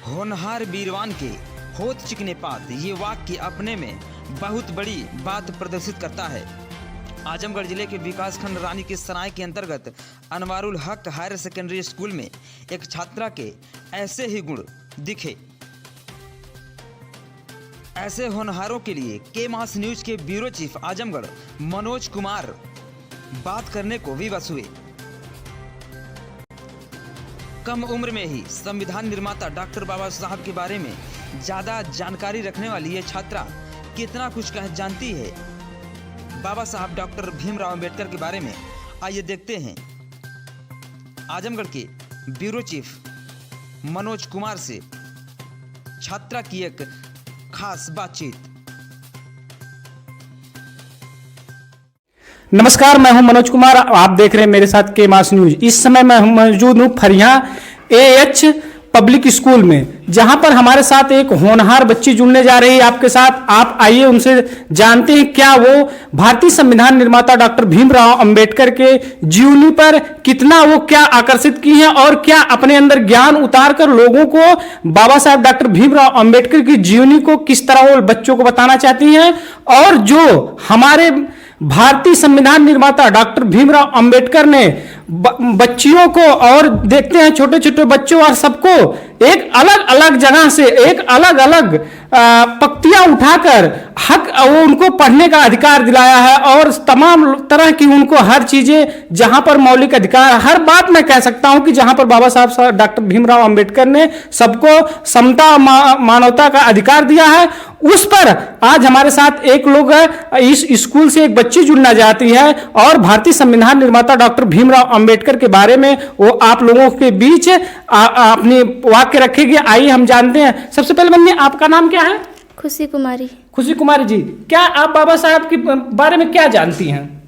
होनहार वीरवान के होत चिकने पात, ये वाक्य अपने में बहुत बड़ी बात प्रदर्शित करता है। आजमगढ़ जिले के विकासखंड रानी के सराय के अंतर्गत अनवारुल हक हायर सेकेंडरी स्कूल में एक छात्रा के ऐसे ही गुण दिखे। ऐसे होनहारों के लिए के मास न्यूज के ब्यूरो चीफ आजमगढ़ मनोज कुमार बात करने को विवश हुए। कम उम्र में ही संविधान निर्माता डॉक्टर बाबा साहब के बारे में ज्यादा जानकारी रखने वाली ये छात्रा कितना कुछ कह जानती है बाबा साहब डॉक्टर भीमराव अंबेडकर के बारे में। आइए देखते हैं आजमगढ़ के ब्यूरो चीफ मनोज कुमार से छात्रा की एक खास बातचीत। नमस्कार, मैं हूं मनोज कुमार। आप देख रहे हैं मेरे साथ के मास न्यूज। इस समय मैं मौजूद हूं फरिया एएच पब्लिक स्कूल में, जहां पर हमारे साथ एक होनहार बच्ची जुड़ने जा रही है आपके साथ। आप आइए उनसे जानते हैं क्या वो भारतीय संविधान निर्माता डॉक्टर भीमराव अंबेडकर के जीवनी पर कितना वो क्या आकर्षित की है और क्या अपने अंदर ज्ञान उतार कर लोगों को बाबा साहब डॉक्टर भीमराव अंबेडकर की जीवनी को किस तरह वो बच्चों को बताना चाहती हैं। और जो हमारे भारतीय संविधान निर्माता डॉक्टर भीमराव अंबेडकर ने बच्चियों को और देखते हैं छोटे छोटे बच्चों और सबको एक अलग अलग जगह से एक अलग अलग पंक्तियां उठाकर हक वो उनको पढ़ने का अधिकार दिलाया है और तमाम तरह की उनको हर चीजें जहां पर मौलिक अधिकार, हर बात मैं कह सकता हूं कि जहां पर बाबा साहब डॉक्टर भीमराव अंबेडकर ने सबको समता मानवता का अधिकार दिया है, उस पर आज हमारे साथ एक लोग इस स्कूल से एक बच्ची जुड़ना चाहती है और भारतीय संविधान निर्माता डॉक्टर भीमराव अंबेडकर के बारे में वो आप लोगों के बीच अपनी वाक्य रखेगी। आइए हम जानते हैं। सबसे पहले बन्नी, आपका नाम क्या है? खुशी कुमारी। खुशी कुमारी जी, क्या आप बाबा साहब के बारे में क्या जानती हैं?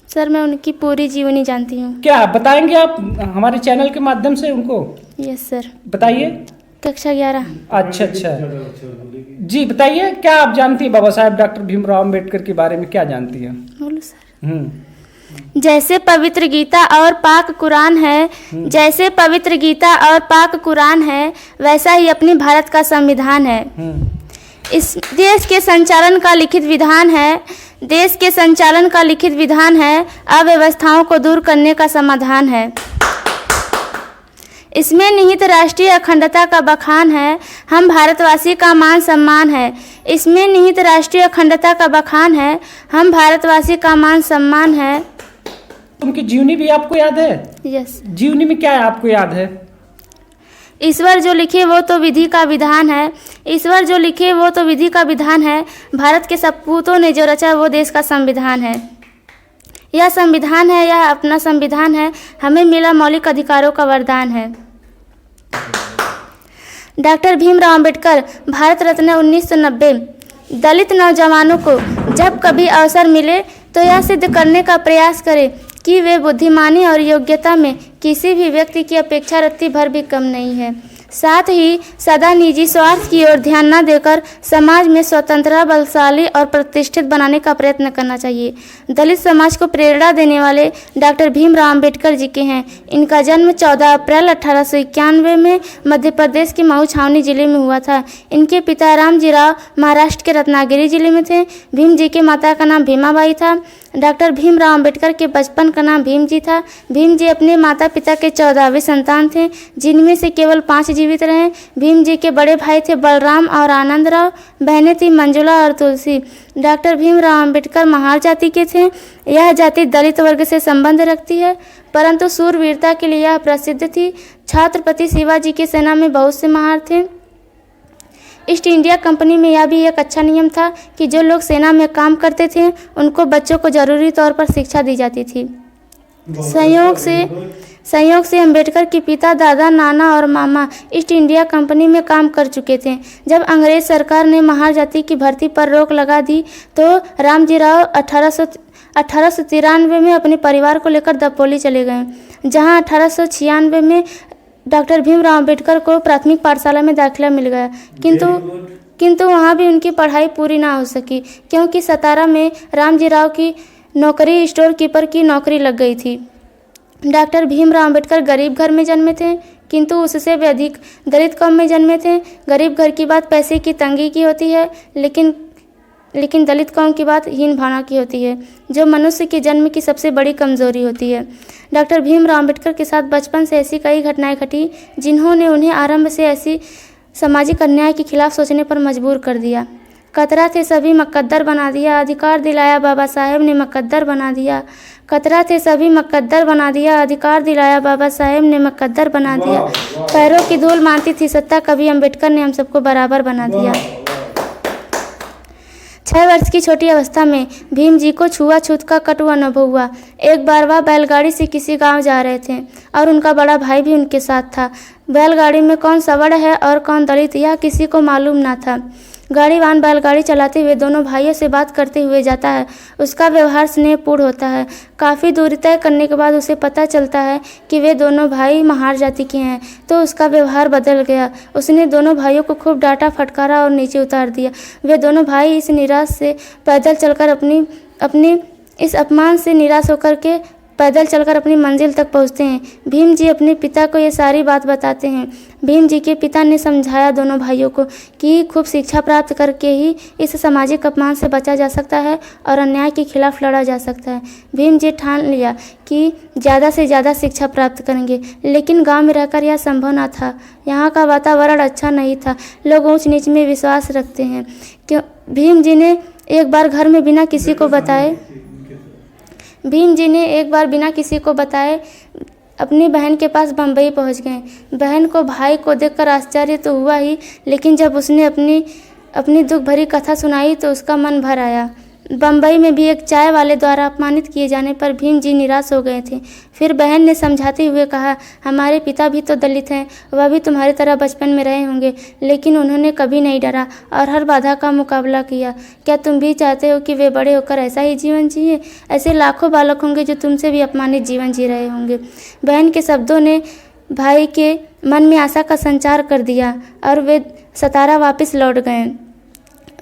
सर, मैं उनकी पूरी जीवनी जानती हूँ। क्या बताएंगे आप हमारे चैनल के माध्यम से उनको? Yes sir. बताइए। कक्षा 11। अच्छा जी, बताइए क्या आप जानती हैं बाबा साहब डॉक्टर भीमराव अंबेडकर के बारे में, क्या जानती हैं? बोलो सर। जैसे पवित्र गीता और पाक कुरान है, जैसे पवित्र गीता और पाक कुरान है, वैसा ही अपनी भारत का संविधान है। इस देश के संचालन का लिखित विधान है, देश के संचालन का लिखित विधान है, अव्यवस्थाओं को दूर करने का समाधान है। इसमें निहित राष्ट्रीय अखंडता का बखान है, हम भारतवासी का मान सम्मान है। इसमें निहित राष्ट्रीय अखंडता का बखान है, हम भारतवासी का मान सम्मान है। उनकी जीवनी भी आपको याद है? यस। जीवनी में क्या है आपको याद है? ईश्वर जो लिखे वो तो विधि का विधान है, ईश्वर जो लिखे वो तो विधि का विधान है, भारत के सपूतों ने जो रचा वो देश का संविधान है। यह संविधान है, यह अपना संविधान है, हमें मिला मौलिक अधिकारों का वरदान है। डॉक्टर भीमराव अंबेडकर भारत रत्न 1990। दलित नौजवानों को जब कभी अवसर मिले तो यह सिद्ध करने का प्रयास करें कि वे बुद्धिमानी और योग्यता में किसी भी व्यक्ति की अपेक्षा रत्ती भर भी कम नहीं है। साथ ही सदा निजी स्वार्थ की ओर ध्यान न देकर समाज में स्वतंत्रता बलशाली और प्रतिष्ठित बनाने का प्रयत्न करना चाहिए। दलित समाज को प्रेरणा देने वाले डॉक्टर भीमराव अंबेडकर जी के हैं। इनका जन्म 14 अप्रैल 1891 में मध्य प्रदेश के मऊ छावनी जिले में हुआ था। इनके पिता रामजी राव महाराष्ट्र के रत्नागिरी जिले में थे। भीम जी के माता का नाम भीमाबाई था। डॉक्टर भीमराव अंबेडकर के बचपन का नाम भीम जी था। भीम जी अपने माता पिता के 14वें संतान थे, जिनमें से केवल 5 जीवित रहे। भीम जी के बड़े भाई थे बलराम और आनंदराव, बहनें थी मंजुला और तुलसी। डॉक्टर भीमराव अंबेडकर महार जाति के थे। यह जाति दलित वर्ग से संबंध रखती है, परंतु सूरवीरता के लिए यह प्रसिद्ध थी। छत्रपति शिवाजी की सेना में बहुत से महार थे। ईस्ट इंडिया कंपनी में यह भी एक अच्छा नियम था कि जो लोग सेना में काम करते थे उनको बच्चों को जरूरी तौर पर शिक्षा दी जाती थी। संयोग से अंबेडकर के पिता, दादा, नाना और मामा ईस्ट इंडिया कंपनी में काम कर चुके थे। जब अंग्रेज सरकार ने महार जाति की भर्ती पर रोक लगा दी तो रामजी राव 1893 में अपने परिवार को लेकर दपोली चले गए, जहां 1896 में डॉक्टर भीमराव अंबेडकर को प्राथमिक पाठशाला में दाखिला मिल गया, किंतु वहां भी उनकी पढ़ाई पूरी ना हो सकी, क्योंकि सतारा में रामजी राव की नौकरी स्टोर कीपर की नौकरी लग गई थी। डॉक्टर भीमराव अंबेडकर गरीब घर में जन्मे थे, किंतु उससे भी अधिक दलित कौम में जन्मे थे। गरीब घर की बात पैसे की तंगी की होती है, लेकिन दलित कौम की बात हीन भावना की होती है, जो मनुष्य के जन्म की सबसे बड़ी कमजोरी होती है। डॉक्टर भीमराव अंबेडकर के साथ बचपन से ऐसी कई घटनाएं घटी जिन्होंने उन्हें आरंभ से ऐसी सामाजिक अन्याय के खिलाफ सोचने पर मजबूर कर दिया। कतरा थे सभी मुकद्दर बना दिया, अधिकार दिलाया बाबा साहेब ने मुकद्दर बना दिया। कतरा थे सभी मुकद्दर बना दिया, अधिकार दिलाया बाबा साहेब ने मुकद्दर बना दिया। पैरों की धूल मानती थी सत्ता, कभी अंबेडकर ने हम सबको बराबर बना दिया। 6 वर्ष की छोटी अवस्था में भीम जी को छुआछूत का कटु अनुभव हुआ। एक बार वह बैलगाड़ी से किसी गांव जा रहे थे और उनका बड़ा भाई भी उनके साथ था। बैलगाड़ी में कौन सवर्ण है और कौन दलित यह किसी को मालूम ना था। गाड़ीवान बैलगाड़ी चलाते हुए दोनों भाइयों से बात करते हुए जाता है। उसका व्यवहार स्नेहपूर्ण होता है। काफ़ी दूरी तय करने के बाद उसे पता चलता है कि वे दोनों भाई महार जाति के हैं, तो उसका व्यवहार बदल गया। उसने दोनों भाइयों को खूब डांटा, फटकारा और नीचे उतार दिया। वे दोनों भाई इस निराश से पैदल चलकर अपनी इस अपमान से निराश होकर के पैदल चलकर अपनी मंजिल तक पहुंचते हैं। भीम जी अपने पिता को ये सारी बात बताते हैं। भीम जी के पिता ने समझाया दोनों भाइयों को कि खूब शिक्षा प्राप्त करके ही इस सामाजिक अपमान से बचा जा सकता है और अन्याय के खिलाफ लड़ा जा सकता है। भीम जी ठान लिया कि ज़्यादा से ज़्यादा शिक्षा प्राप्त करेंगे, लेकिन गांव में रहकर यह संभव न था। यहाँ का वातावरण अच्छा नहीं था, लोग ऊंच नीच में विश्वास रखते हैं। क्यों भीम जी ने एक बार घर में बिना किसी को बताए अपनी बहन के पास बम्बई पहुंच गए। बहन को भाई को देखकर आश्चर्य तो हुआ ही, लेकिन जब उसने अपनी दुख भरी कथा सुनाई तो उसका मन भर आया। बम्बई में भी एक चाय वाले द्वारा अपमानित किए जाने पर भीम जी निराश हो गए थे। फिर बहन ने समझाते हुए कहा, हमारे पिता भी तो दलित हैं, वह भी तुम्हारी तरह बचपन में रहे होंगे, लेकिन उन्होंने कभी नहीं डरा और हर बाधा का मुकाबला किया। क्या तुम भी चाहते हो कि वे बड़े होकर ऐसा ही जीवन जिए? ऐसे लाखों बालक होंगे जो तुमसे भी अपमानित जीवन जी रहे होंगे। बहन के शब्दों ने भाई के मन में आशा का संचार कर दिया और वे सतारा वापस लौट गए।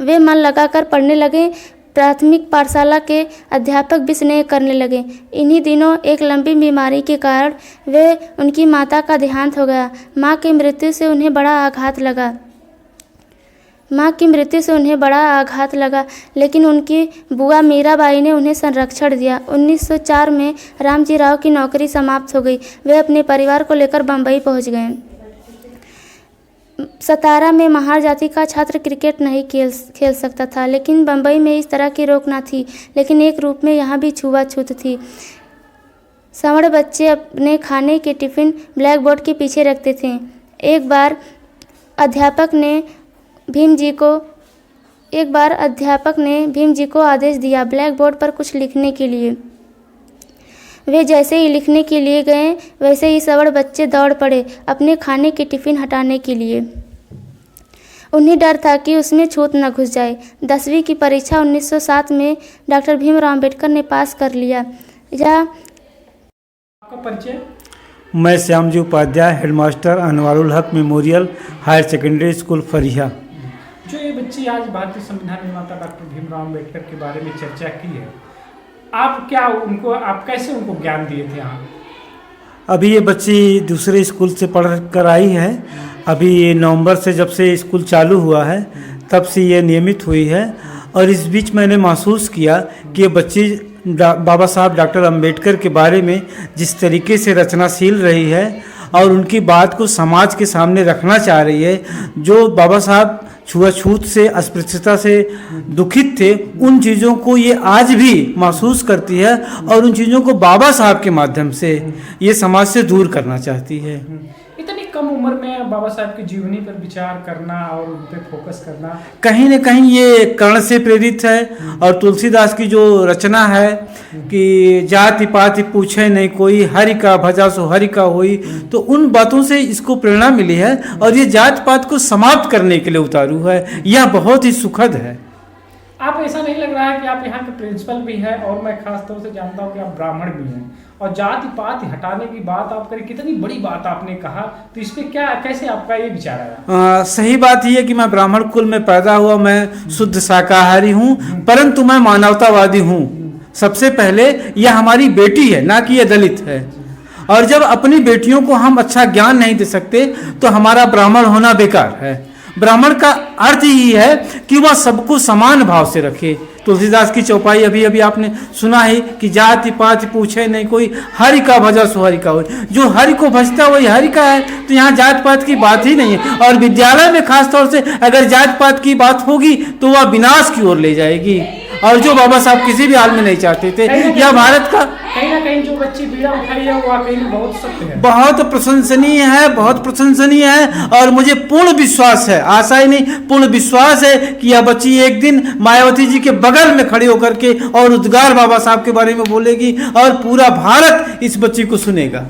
वे मन लगाकर पढ़ने लगे। प्राथमिक पाठशाला के अध्यापक भी स्नेह करने लगे। इन्हीं दिनों एक लंबी बीमारी के कारण उनकी माता का देहांत हो गया। माँ की मृत्यु से उन्हें बड़ा आघात लगा, लेकिन उनकी बुआ मीराबाई ने उन्हें संरक्षण दिया। 1904 में रामजी राव की नौकरी समाप्त हो गई। वे अपने परिवार को लेकर बम्बई पहुँच गए। सतारा में महार जाति का छात्र क्रिकेट नहीं खेल सकता था, लेकिन बम्बई में इस तरह की रोक ना थी। लेकिन एक रूप में यहाँ भी छुआछूत थी। सवर्ण बच्चे अपने खाने के टिफ़िन ब्लैक बोर्ड के पीछे रखते थे। एक बार अध्यापक ने भीम जी को आदेश दिया ब्लैक बोर्ड पर कुछ लिखने के लिए। वे जैसे ही लिखने के लिए गए, वैसे ही सवर्ण बच्चे दौड़ पड़े अपने खाने के टिफ़िन हटाने के लिए। उन्हें डर था कि उसमें छूत न घुस जाए। 10वीं की परीक्षा 1907 में डॉक्टर भीमराव अंबेडकर ने पास कर लिया। आपका परिचय? मैं श्यामजी उपाध्याय, हेडमास्टर अनवारुल हक मेमोरियल हायर सेकेंडरी स्कूल फरिया। जो ये बच्ची आज भारतीय संविधान निर्माता डॉक्टर भीमराव अंबेडकर के बारे में चर्चा की है, आप कैसे उनको ज्ञान दिए थे यहाँ? अभी ये बच्ची दूसरे स्कूल से पढ़ कर आई है। अभी ये नवंबर से जब से स्कूल चालू हुआ है तब से ये नियमित हुई है। और इस बीच मैंने महसूस किया कि ये बच्ची बाबा साहब डॉक्टर अंबेडकर के बारे में जिस तरीके से रचनाशील रही है और उनकी बात को समाज के सामने रखना चाह रही है, जो बाबा साहब छुआछूत से, अस्पृश्यता से दुखित थे, उन चीज़ों को ये आज भी महसूस करती है और उन चीज़ों को बाबा साहब के माध्यम से ये समाज से दूर करना चाहती है। इतनी कम उम्र में बाबा साहब की जीवनी पर विचार करना और उन पर फोकस करना कहीं न कहीं ये कर्ण से प्रेरित है। और तुलसीदास की जो रचना है कि जाति पाति पूछे नहीं कोई, हरि का भजा सो हरि का होई, तो उन बातों से इसको प्रेरणा मिली है और ये जात पात को समाप्त करने के लिए उतारू है। यह बहुत ही सुखद है। आप ऐसा नहीं लग रहा है कि आप यहाँ के प्रिंसिपल भी हैं और मैं खास तौर से जानता हूँ कि आप ब्राह्मण भी हैं, और जाति पाति हटाने की बात आप करें, कितनी बड़ी बात आपने कहा, तो इस पर कैसे आपका ये विचार आया? सही बात यह है कि मैं ब्राह्मण कुल में पैदा हुआ, मैं शुद्ध शाकाहारी हूँ, परंतु मैं मानवतावादी हूँ। सबसे पहले यह हमारी बेटी है, ना कि यह दलित है। और जब अपनी बेटियों को हम अच्छा ज्ञान नहीं दे सकते तो हमारा ब्राह्मण होना बेकार है। ब्राह्मण का अर्थ ही है कि वह सबको समान भाव से रखे। तुलसीदास की चौपाई अभी अभी आपने सुना है कि जाति पाति पूछे नहीं कोई, हरि का भजा सो हरि का होय। जो हरि को भजता वही हरि का है, तो यहाँ जात पात की बात ही नहीं है। और विद्यालय में खास तौर से अगर जात पात की बात होगी तो वह विनाश की ओर ले जाएगी, और जो बाबा साहब किसी भी हाल में नहीं चाहते थे। यह भारत का कहीं ना कहीं जो बच्ची बीड़ा उठाई है वो वाकई में बहुत सत्य है, बहुत प्रशंसनीय है, बहुत प्रशंसनीय है। और मुझे पूर्ण विश्वास है, आशा ही नहीं पूर्ण विश्वास है कि यह बच्ची एक दिन मायावती जी के बगल में खड़ी होकर के और उद्गार बाबा साहब के बारे में बोलेगी और पूरा भारत इस बच्ची को सुनेगा।